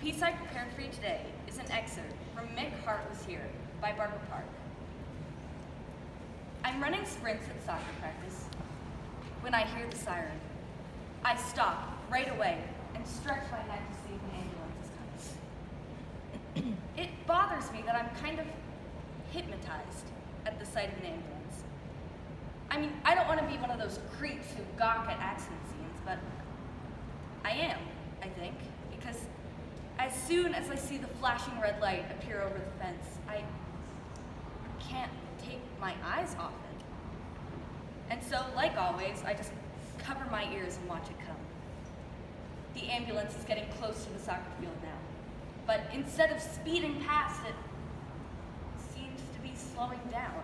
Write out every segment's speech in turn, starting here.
piece I prepared for you today is an excerpt from Mick Hart Was Here by Barbara Park. I'm running sprints at soccer practice when I hear the siren. I stop right away and stretch my neck to see if an ambulance is coming. It bothers me that I'm kind of hypnotized at the sight of an ambulance. I mean, I don't want to be one of those creeps who gawk at accident scenes, but I am, I think, because as soon as I see the flashing red light appear over the fence, I can't take my eyes off it. And so, like always, I just cover my ears and watch it come. The ambulance is getting close to the soccer field now, but instead of speeding past, it seems to be slowing down.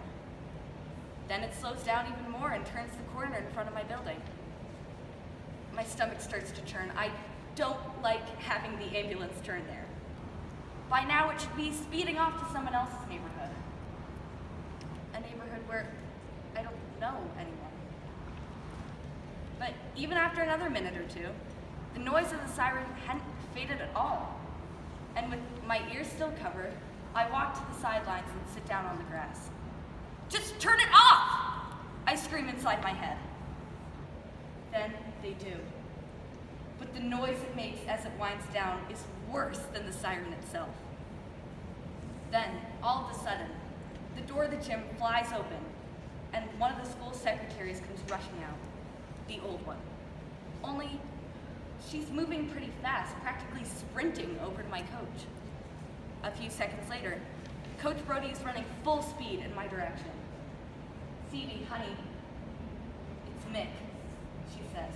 Then it slows down even more and turns the corner in front of my building. My stomach starts to churn. I don't like having the ambulance turn there. By now it should be speeding off to someone else's neighborhood. A neighborhood where I don't know anyone. But even after another minute or two, the noise of the siren hadn't faded at all. And with my ears still covered, I walk to the sidelines and sit down on the grass. Just turn it off! I scream inside my head. Then they do. But the noise it makes as it winds down is worse than the siren itself. Then, all of a sudden, the door of the gym flies open, and one of the school secretaries comes rushing out, the old one. Only, she's moving pretty fast, practically sprinting over to my coach. A few seconds later, Coach Brody is running full speed in my direction. "Phoebe, honey, it's Mick," she says.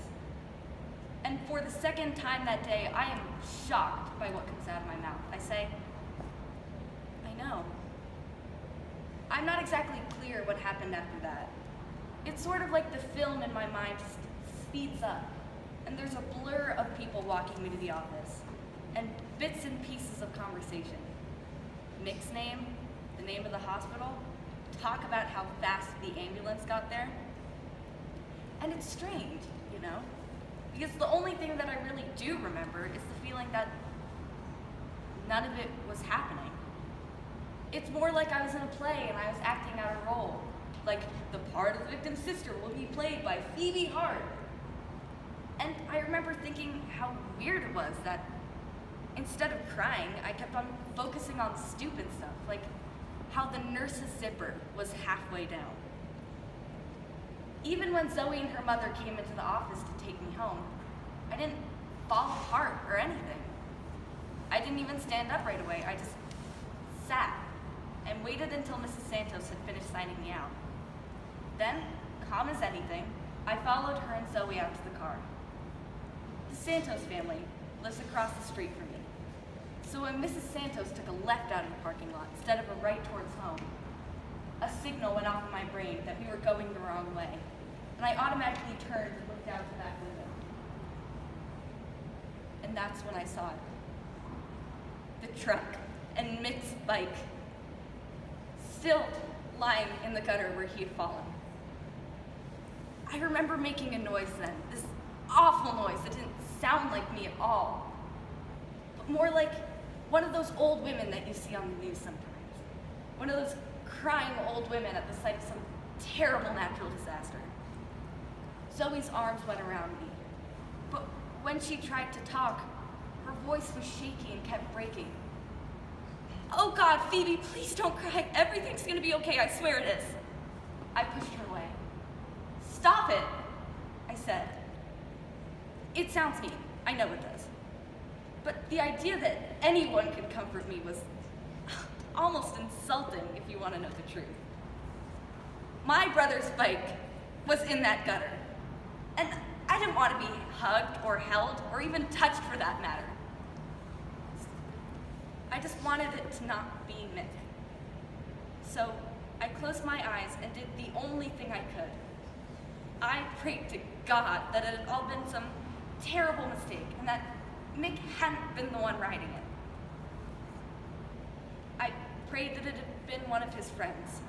And for the second time that day, I am shocked by what comes out of my mouth. I say, "I know." I'm not exactly clear what happened after that. It's sort of like the film in my mind just speeds up, and there's a blur of people walking me to the office, and bits and pieces of conversation. Mick's name, the name of the hospital, talk about how fast the ambulance got there. And it's strange, you know? Because the only thing that I really do remember is the feeling that none of it was happening. It's more like I was in a play and I was acting out a role. Like, the part of the victim's sister will be played by Phoebe Hart. And I remember thinking how weird it was that instead of crying, I kept on focusing on stupid stuff, like how the nurse's zipper was halfway down. Even when Zoe and her mother came into the office to take me home, I didn't fall apart or anything. I didn't even stand up right away. I just sat and waited until Mrs. Santos had finished signing me out. Then, calm as anything, I followed her and Zoe out to the car. The Santos family lives across the street from me. So when Mrs. Santos took a left out of the parking lot instead of a right towards home, a signal went off in my brain that we were going the wrong way, and I automatically turned and looked out the back window. And that's when I saw it. The truck and Mick's bike, still lying in the gutter where he had fallen. I remember making a noise then, this awful noise that didn't sound like me at all, but more like one of those old women that you see on the news sometimes. One of those crying old women at the sight of some terrible natural disaster. Zoe's arms went around me, but when she tried to talk, her voice was shaky and kept breaking. "Oh God, Phoebe, please don't cry. Everything's gonna be okay, I swear it is." I pushed her away. "Stop it," I said. It sounds mean, I know it does. But the idea that anyone could comfort me was almost insulting, if you want to know the truth. My brother's bike was in that gutter, and I didn't want to be hugged or held or even touched for that matter. I just wanted it to not be Mick. So I closed my eyes and did the only thing I could. I prayed to God that it had all been some terrible mistake and that Mick hadn't been the one riding it. I prayed that it had been one of his friends.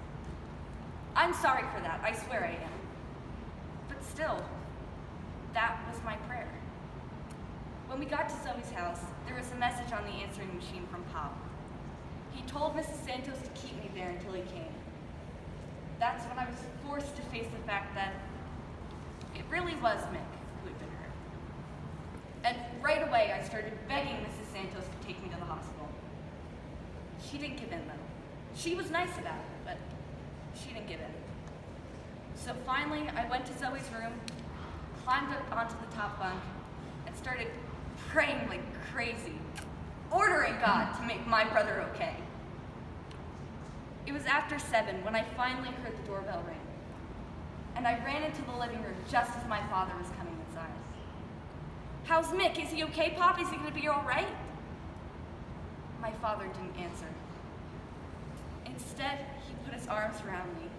I'm sorry for that, I swear I am. But still, that was my prayer. When we got to Zoe's house, there was a message on the answering machine from Pop. He told Mrs. Santos to keep me there until he came. That's when I was forced to face the fact that it really was Mick who had been hurt. And right away, I started begging Mrs. Santos to take me to the hospital. She didn't give in, though. She was nice about it, but she didn't give in. So finally, I went to Zoe's room, climbed up onto the top bunk, and started praying like crazy, ordering God to make my brother okay. It was after 7 when I finally heard the doorbell ring, and I ran into the living room just as my father was coming inside. "How's Mick? Is he okay, Pop? Is he gonna be all right?" My father didn't answer. Instead, he put his arms around me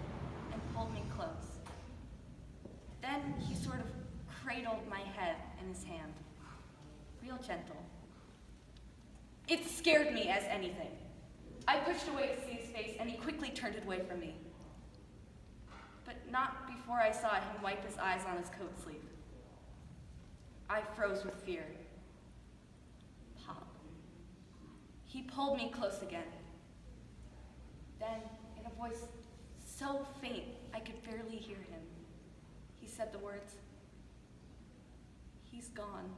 and pulled me close. Then he sort of cradled my head in his hand, real gentle. It scared me as anything. I pushed away to see his face, and he quickly turned it away from me. But not before I saw him wipe his eyes on his coat sleeve. I froze with fear. Pop. He pulled me close again. Then, in a voice so faint I could barely hear him, he said the words, "He's gone."